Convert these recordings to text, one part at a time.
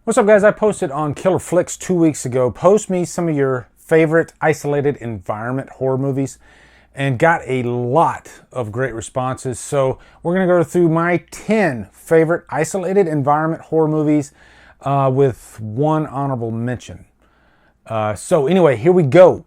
What's up, guys? I posted on Killer Flicks 2 weeks ago. Post me some of your favorite isolated environment horror movies and got a lot of great responses. So we're going to go through my 10 favorite isolated environment horror movies with one honorable mention. So anyway, here we go.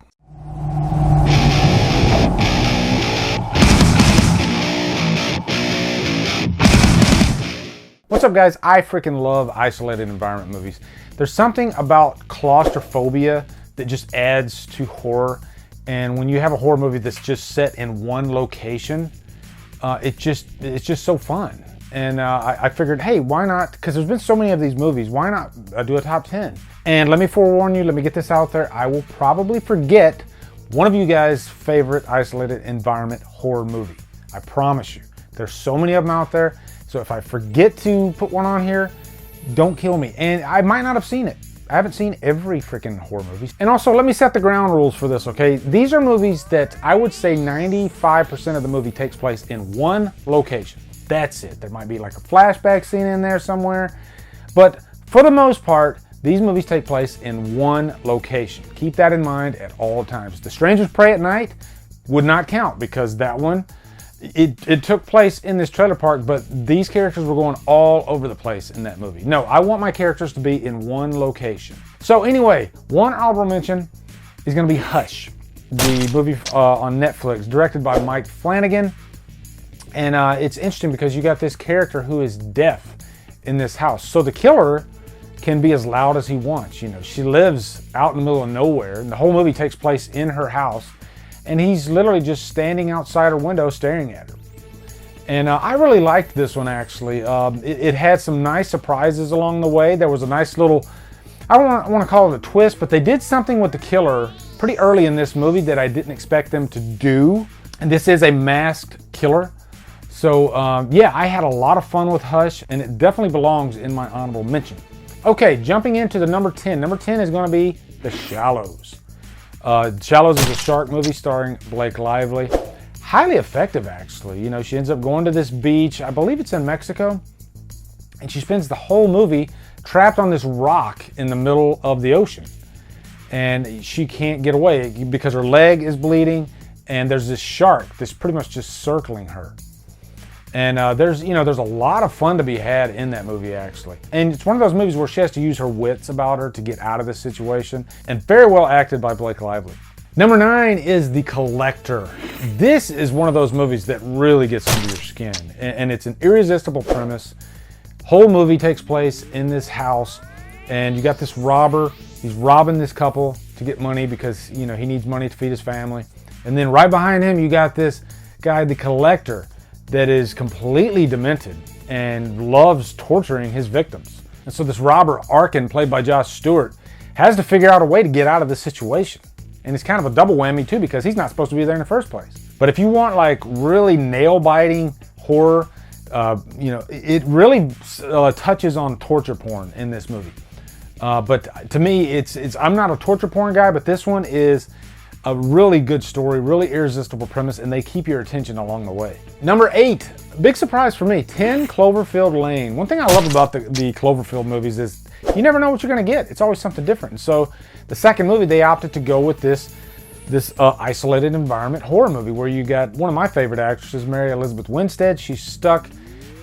What's up, guys? I freaking love isolated environment movies. There's something about claustrophobia that just adds to horror. And when you have a horror movie that's just set in one location, it's just so fun. And I figured, hey, why not? Because there's been so many of these movies. Why not do a top 10? And let me forewarn you, let me get this out there. I will probably forget one of you guys' favorite isolated environment horror movie. I promise you. There's so many of them out there. So if I forget to put one on here, don't kill me. And I might not have seen it. I haven't seen every freaking horror movie. And also, let me set the ground rules for this, okay? These are movies that I would say 95% of the movie takes place in one location. That's it. There might be like a flashback scene in there somewhere. But for the most part, these movies take place in one location. Keep that in mind at all times. The Strangers Prey at Night would not count because that one, it took place in this trailer park, but these characters were going all over the place in that movie. No, I want my characters to be in one location. So anyway, one honorable mention is going to be Hush, the movie on Netflix, directed by Mike Flanagan. And it's interesting because you got this character who is deaf in this house. So the killer can be as loud as he wants. You know, she lives out in the middle of nowhere, and the whole movie takes place in her house. And he's literally just standing outside her window staring at her. And I really liked this one, actually. It had some nice surprises along the way. There was a nice little, I don't want to call it a twist, but they did something with the killer pretty early in this movie that I didn't expect them to do. And this is a masked killer. So yeah, I had a lot of fun with Hush, and it definitely belongs in my honorable mention. Okay, jumping into the number 10. Number 10 is going to be The Shallows. Shallows is a shark movie starring Blake Lively. Highly effective, actually. You know, she ends up going to this beach, I believe it's in Mexico, and she spends the whole movie trapped on this rock in the middle of the ocean. And she can't get away because her leg is bleeding, and there's this shark that's pretty much just circling her. And there's a lot of fun to be had in that movie, actually. And it's one of those movies where she has to use her wits about her to get out of this situation. And very well acted by Blake Lively. Number 9 is The Collector. This is one of those movies that really gets under your skin. And it's an irresistible premise. Whole movie takes place in this house. And you got this robber. He's robbing this couple to get money because, you know, he needs money to feed his family. And then right behind him, you got this guy, The Collector, that is completely demented and loves torturing his victims. And so this robber, Arkin, played by Josh Stewart, has to figure out a way to get out of this situation. And it's kind of a double whammy too, because he's not supposed to be there in the first place. But if you want like really nail-biting horror, you know, it really touches on torture porn in this movie. But to me, I'm not a torture porn guy, but this one is a really good story, really irresistible premise, and they keep your attention along the way. Number 8, big surprise for me, 10 Cloverfield Lane. One thing I love about the Cloverfield movies is you never know what you're going to get. It's always something different. And so the second movie, they opted to go with this isolated environment horror movie where you got one of my favorite actresses, Mary Elizabeth Winstead. She's stuck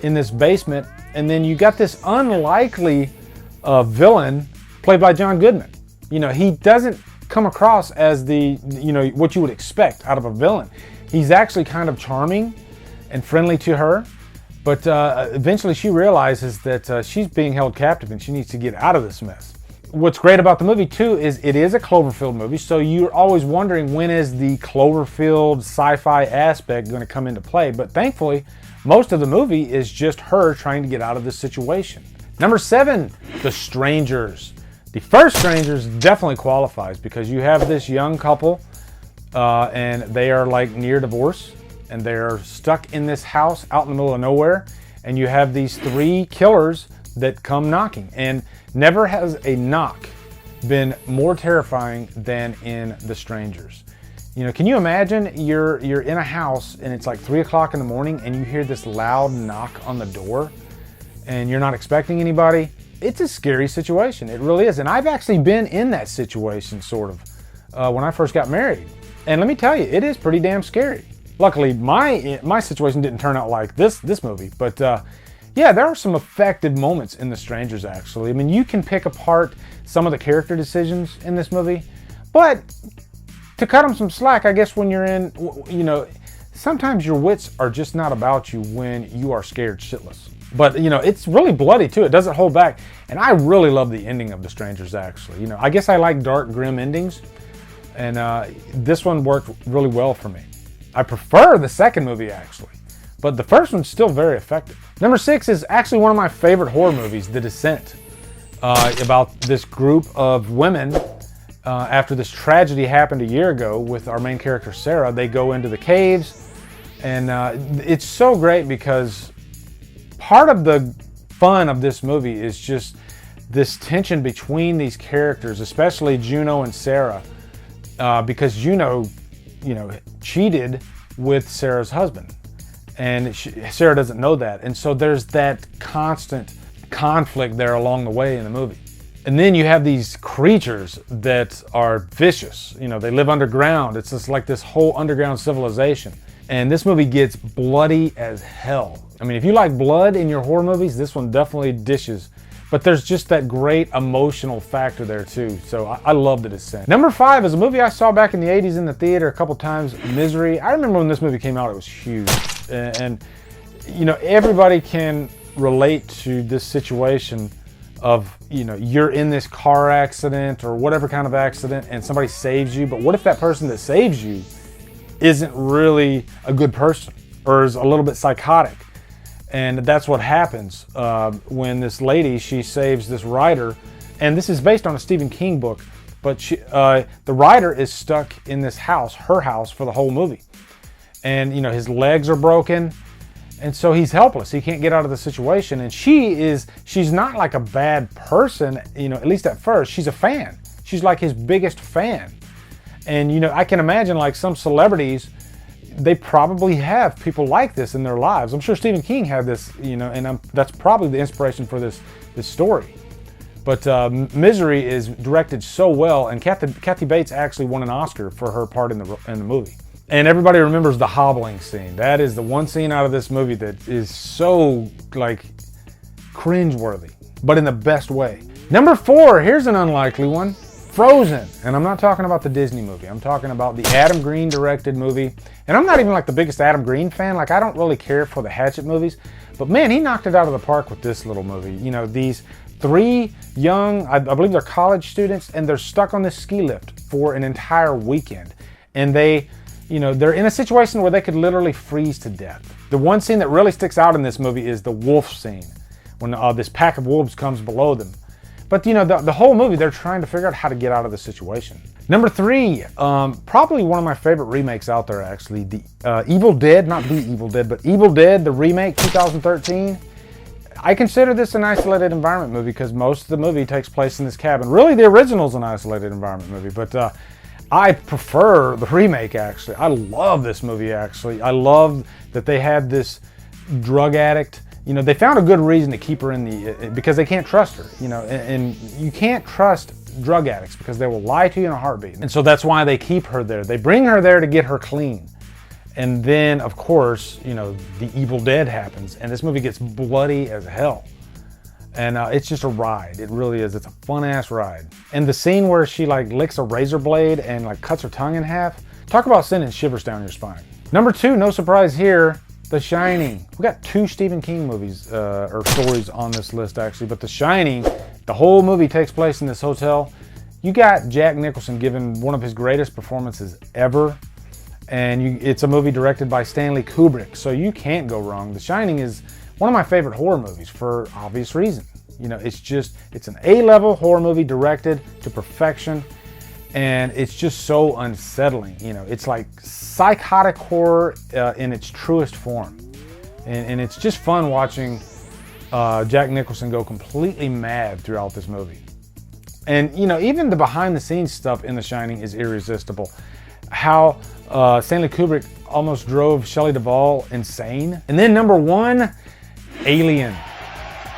in this basement, and then you got this unlikely villain played by John Goodman. You know, he doesn't come across as what you would expect out of a villain. He's actually kind of charming and friendly to her, but eventually she realizes that she's being held captive and she needs to get out of this mess. What's great about the movie too is it is a Cloverfield movie, so you're always wondering when is the Cloverfield sci-fi aspect going to come into play, but thankfully most of the movie is just her trying to get out of this situation. Number 7, The Strangers. The first Strangers definitely qualifies because you have this young couple and they are like near divorce and they're stuck in this house out in the middle of nowhere, and you have these 3 killers that come knocking, and never has a knock been more terrifying than in The Strangers. You know, can you imagine you're in a house and it's like 3 o'clock in the morning and you hear this loud knock on the door and you're not expecting anybody, it's a scary situation. It really is. And I've actually been in that situation, sort of, when I first got married. And let me tell you, it is pretty damn scary. Luckily, my situation didn't turn out like this movie. But yeah, there are some effective moments in The Strangers, actually. I mean, you can pick apart some of the character decisions in this movie. But to cut them some slack, I guess when you're in, you know, sometimes your wits are just not about you when you are scared shitless. But, you know, it's really bloody, too. It doesn't hold back. And I really love the ending of The Strangers, actually. You know, I guess I like dark, grim endings. And this one worked really well for me. I prefer the second movie, actually. But the first one's still very effective. Number 6 is actually one of my favorite horror movies, The Descent. About this group of women, after this tragedy happened a year ago with our main character, Sarah, they go into the caves. And it's so great because part of the fun of this movie is just this tension between these characters, especially Juno and Sarah, because Juno, you know, cheated with Sarah's husband, and Sarah doesn't know that, and so there's that constant conflict there along the way in the movie. And then you have these creatures that are vicious. You know, they live underground. It's just like this whole underground civilization. And this movie gets bloody as hell. I mean, if you like blood in your horror movies, this one definitely dishes. But there's just that great emotional factor there too. So I love The Descent. Number 5 is a movie I saw back in the 80s in the theater a couple times, Misery. I remember when this movie came out, it was huge. And you know, everybody can relate to this situation of, you know, you're in this car accident or whatever kind of accident and somebody saves you. But what if that person that saves you isn't really a good person or is a little bit psychotic? And that's what happens when this lady, she saves this writer. And this is based on a Stephen King book, but the writer is stuck in this house, her house, for the whole movie. And, you know, his legs are broken. And so he's helpless. He can't get out of the situation. And she's not like a bad person, you know, at least at first. She's a fan. She's like his biggest fan. And, you know, I can imagine like some celebrities, they probably have people like this in their lives. I'm sure Stephen King had this, you know, and that's probably the inspiration for this story. But Misery is directed so well, and Kathy Bates actually won an Oscar for her part in the movie. And everybody remembers the hobbling scene. That is the one scene out of this movie that is so, like, cringeworthy, but in the best way. Number 4, here's an unlikely one. Frozen. And I'm not talking about the Disney movie. I'm talking about the Adam Green directed movie. And I'm not even like the biggest Adam Green fan. Like, I don't really care for the Hatchet movies. But man, he knocked it out of the park with this little movie. You know, these 3 young, I believe they're college students, and they're stuck on this ski lift for an entire weekend. And they, you know, they're in a situation where they could literally freeze to death. The one scene that really sticks out in this movie is the wolf scene, when this pack of wolves comes below them. But, you know, the whole movie, they're trying to figure out how to get out of the situation. Number 3, probably one of my favorite remakes out there, actually. The Evil Dead, not The Evil Dead, but Evil Dead, the remake, 2013. I consider this an isolated environment movie because most of the movie takes place in this cabin. Really, the original's an isolated environment movie, but I prefer the remake, actually. I love this movie, actually. I love that they had this drug addict. You know, they found a good reason to keep her in because they can't trust her, you know, and you can't trust drug addicts because they will lie to you in a heartbeat. And so that's why they keep her there. They bring her there to get her clean. And then, of course, you know, the Evil Dead happens and this movie gets bloody as hell. And it's just a ride. It really is. It's a fun-ass ride. And the scene where she like licks a razor blade and like cuts her tongue in half, talk about sending shivers down your spine. Number 2, no surprise here, The Shining. We got 2 Stephen King movies or stories on this list, actually. But The Shining, the whole movie takes place in this hotel. You got Jack Nicholson giving one of his greatest performances ever. And it's a movie directed by Stanley Kubrick, so you can't go wrong. The Shining is one of my favorite horror movies for obvious reason. You know, it's an A-level horror movie directed to perfection, and it's just so unsettling. You know, it's like psychotic horror in its truest form. And it's just fun watching Jack Nicholson go completely mad throughout this movie. And, you know, even the behind-the-scenes stuff in The Shining is irresistible. How Stanley Kubrick almost drove Shelley Duvall insane. And then number 1, Alien.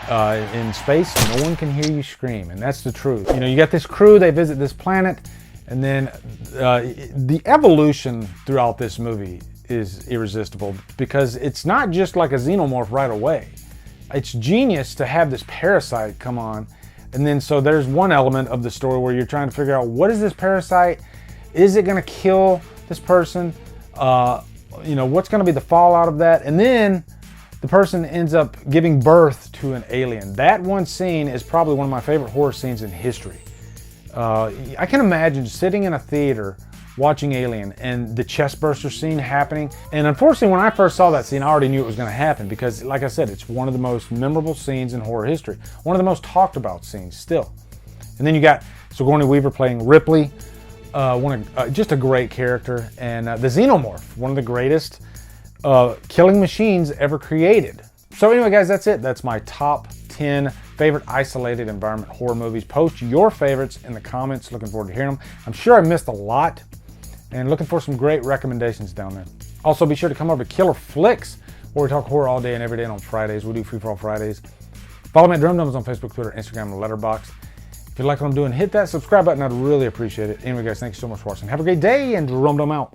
In space, no one can hear you scream, and that's the truth. You know, you got this crew, they visit this planet, and then the evolution throughout this movie is irresistible, because it's not just like a xenomorph right away. It's genius to have this parasite come on, and then so there's one element of the story where you're trying to figure out, what is this parasite? Is it going to kill this person? You know, what's going to be the fallout of that? And then the person ends up giving birth to an alien. That one scene is probably one of my favorite horror scenes in history. I can imagine sitting in a theater watching Alien and the chestburster scene happening. And unfortunately, when I first saw that scene, I already knew it was going to happen, because, like I said, it's one of the most memorable scenes in horror history. One of the most talked about scenes still. And then you got Sigourney Weaver playing Ripley, just a great character. And the Xenomorph, one of the greatest killing machines ever created. So anyway, guys, that's it. That's my top 10 favorite isolated environment horror movies. Post your favorites in the comments. Looking forward to hearing them. I'm sure I missed a lot, and looking for some great recommendations down there. Also, be sure to come over to Killer Flicks, where we talk horror all day and every day, and on Fridays. We do Free For All Fridays. Follow me at Drumdums on Facebook, Twitter, Instagram, and Letterboxd. If you like what I'm doing, hit that subscribe button. I'd really appreciate it. Anyway, guys, thanks so much for watching. Have a great day, and Drumdum out.